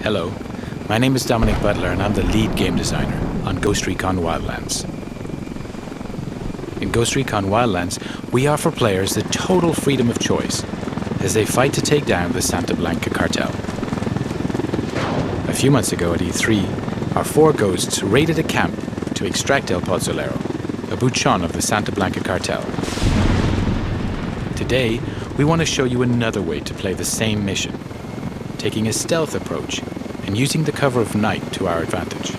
Hello, my name is Dominic Butler and I'm the lead game designer on Ghost Recon Wildlands. In Ghost Recon Wildlands, we offer players the total freedom of choice as they fight to take down the Santa Blanca Cartel. A few months ago at E3, our 4 ghosts raided a camp to extract El Pozzolero, a buchon of the Santa Blanca Cartel. Today, we want to show you another way to play the same mission, taking a stealth approach and using the cover of night to our advantage.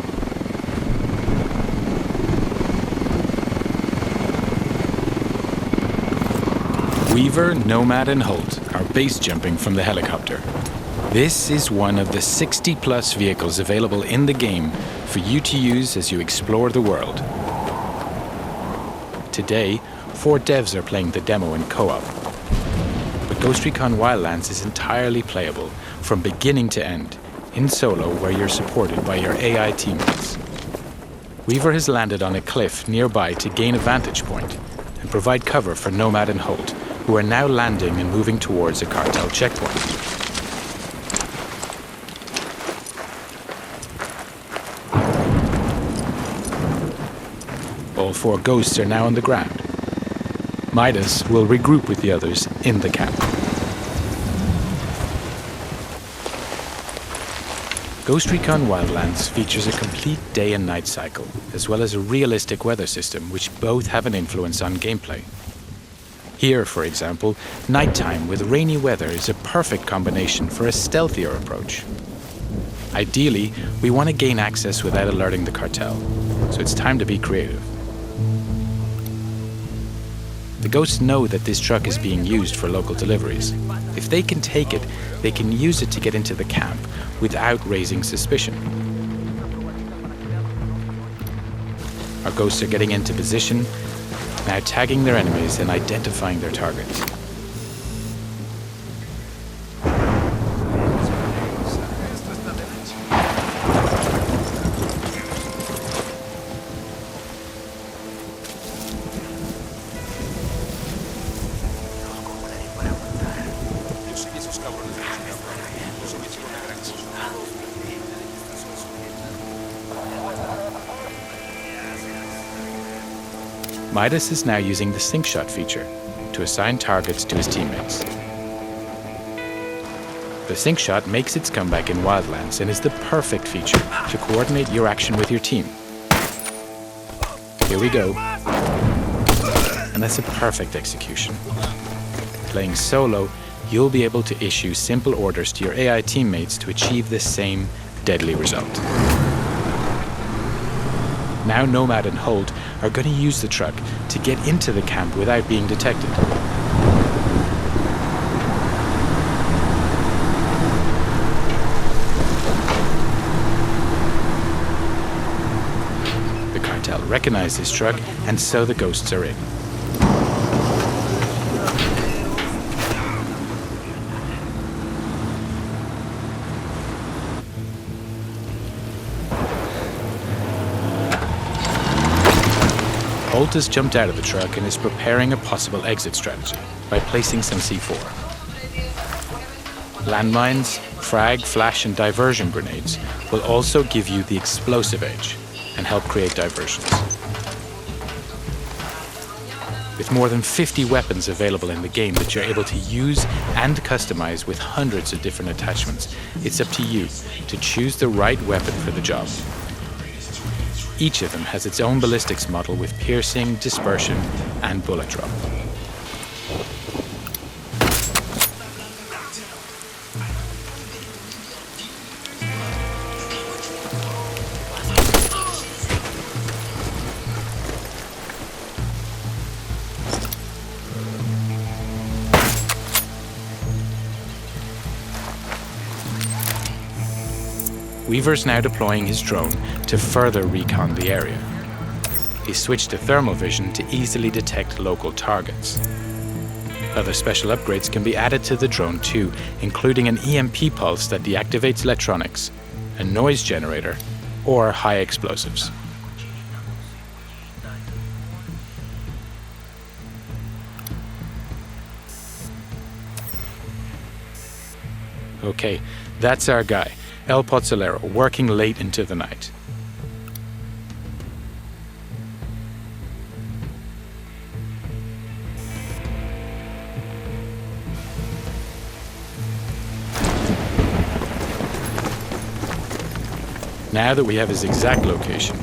Weaver, Nomad and Holt are base jumping from the helicopter. This is one of the 60+ vehicles available in the game for you to use as you explore the world. Today, 4 devs are playing the demo in co-op. But Ghost Recon Wildlands is entirely playable from beginning to end, in solo where you're supported by your AI teammates. Weaver has landed on a cliff nearby to gain a vantage point and provide cover for Nomad and Holt, who are now landing and moving towards a cartel checkpoint. All 4 ghosts are now on the ground. Midas will regroup with the others in the camp. Ghost Recon Wildlands features a complete day and night cycle, as well as a realistic weather system, which both have an influence on gameplay. Here, for example, nighttime with rainy weather is a perfect combination for a stealthier approach. Ideally, we want to gain access without alerting the cartel, so it's time to be creative. The ghosts know that this truck is being used for local deliveries. If they can take it, they can use it to get into the camp without raising suspicion. Our ghosts are getting into position, now tagging their enemies and identifying their targets. Midas is now using the sync shot feature to assign targets to his teammates. The sync shot makes its comeback in Wildlands and is the perfect feature to coordinate your action with your team. Here we go. And that's a perfect execution. Playing solo, you'll be able to issue simple orders to your AI teammates to achieve the same deadly result. Now Nomad and Holt are going to use the truck to get into the camp without being detected. The cartel recognize this truck, and so the ghosts are in. Holt has jumped out of the truck and is preparing a possible exit strategy by placing some C4. Landmines, frag, flash, and diversion grenades will also give you the explosive edge and help create diversions. With more than 50 weapons available in the game that you're able to use and customize with hundreds of different attachments, it's up to you to choose the right weapon for the job. Each of them has its own ballistics model with piercing, dispersion, and bullet drop. Weaver's now deploying his drone to further recon the area. He switched to thermal vision to easily detect local targets. Other special upgrades can be added to the drone too, including an EMP pulse that deactivates electronics, a noise generator, or high explosives. Okay, that's our guy. El Pozzolero working late into the night. Now that we have his exact location,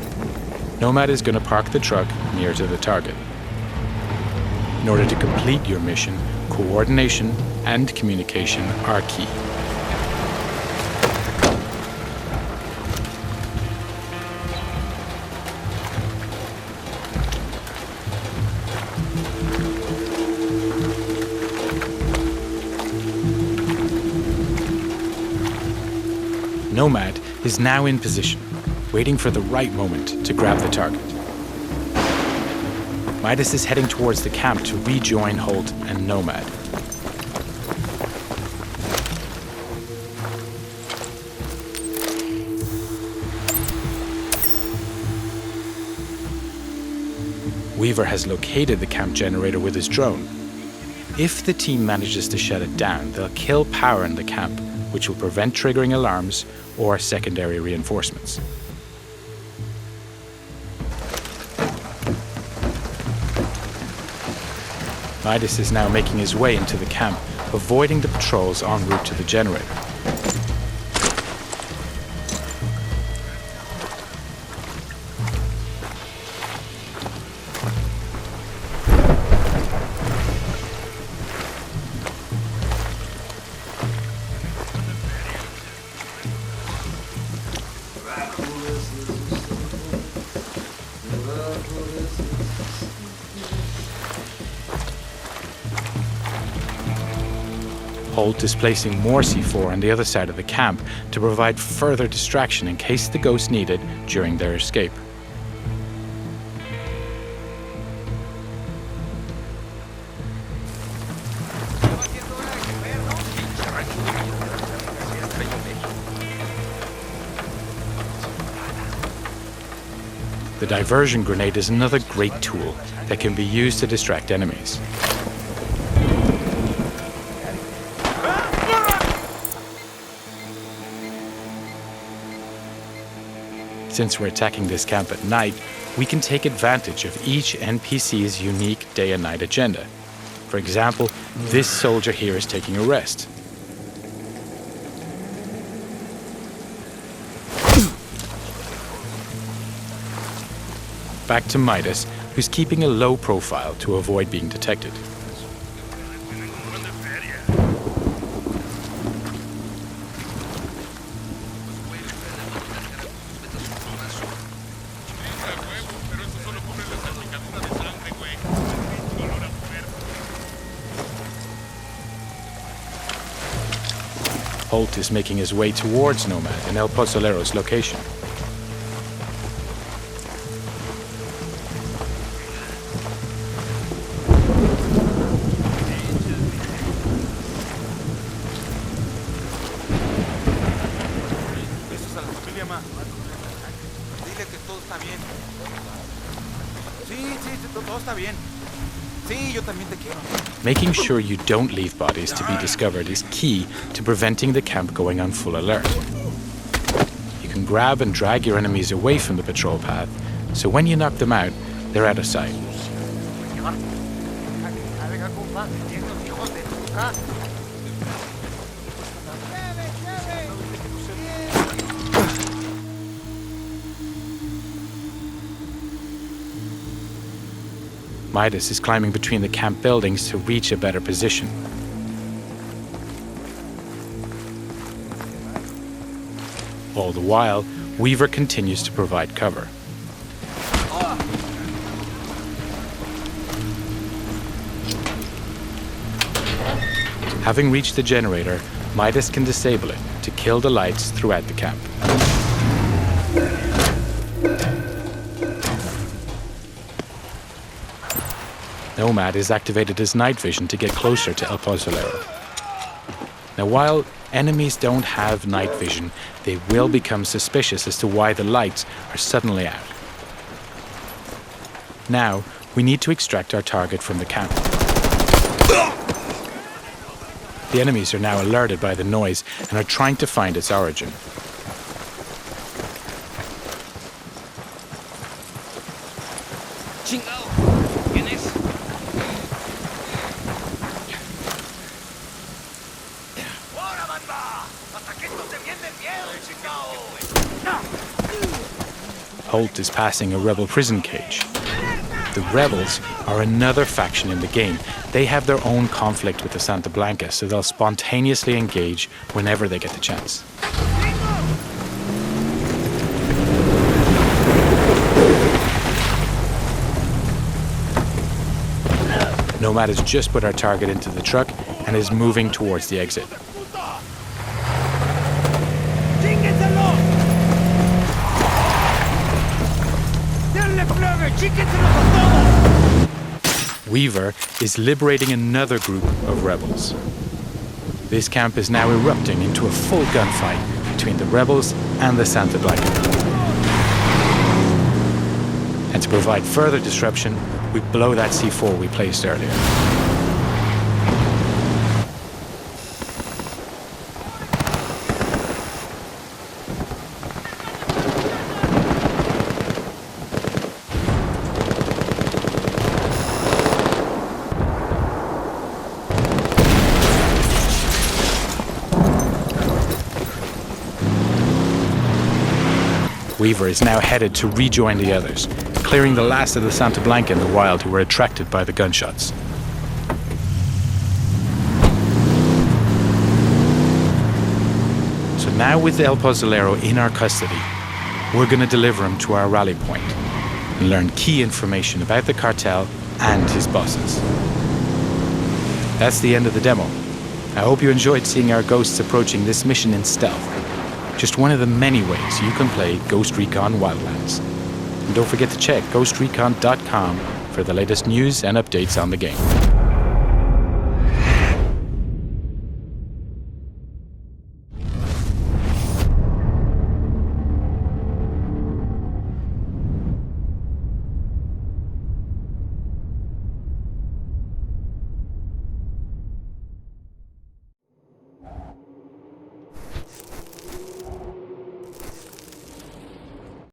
Nomad is going to park the truck near to the target. In order to complete your mission, coordination and communication are key. Nomad is now in position, waiting for the right moment to grab the target. Midas is heading towards the camp to rejoin Holt and Nomad. Weaver has located the camp generator with his drone. If the team manages to shut it down, they'll kill power in the camp, which will prevent triggering alarms or secondary reinforcements. Midas is now making his way into the camp, avoiding the patrols en route to the generator. Holt is placing more C4 on the other side of the camp to provide further distraction in case the ghosts need it during their escape. The diversion grenade is another great tool that can be used to distract enemies. Since we're attacking this camp at night, we can take advantage of each NPC's unique day and night agenda. For example, this soldier here is taking a rest. Back to Midas, who's keeping a low profile to avoid being detected. Holt is making his way towards Nomad and El Pozzolero's location. Making sure you don't leave bodies to be discovered is key to preventing the camp going on full alert. You can grab and drag your enemies away from the patrol path, so when you knock them out, they're out of sight. Midas is climbing between the camp buildings to reach a better position. All the while, Weaver continues to provide cover. Having reached the generator, Midas can disable it to kill the lights throughout the camp. Nomad has activated his night vision to get closer to El Pozzolero. Now, while enemies don't have night vision, they will become suspicious as to why the lights are suddenly out. Now, we need to extract our target from the camp. The enemies are now alerted by the noise and are trying to find its origin. Holt is passing a rebel prison cage. The rebels are another faction in the game. They have their own conflict with the Santa Blanca, so they'll spontaneously engage whenever they get the chance. Nomad has just put our target into the truck and is moving towards the exit. Weaver is liberating another group of rebels. This camp is now erupting into a full gunfight between the rebels and the Santa Blanca. And to provide further disruption, we blow that C4 we placed earlier. Weaver is now headed to rejoin the others, clearing the last of the Santa Blanca in the wild who were attracted by the gunshots. So now with El Pozolero in our custody, we're going to deliver him to our rally point and learn key information about the cartel and his bosses. That's the end of the demo. I hope you enjoyed seeing our ghosts approaching this mission in stealth. Just one of the many ways you can play Ghost Recon Wildlands. And don't forget to check ghostrecon.com for the latest news and updates on the game.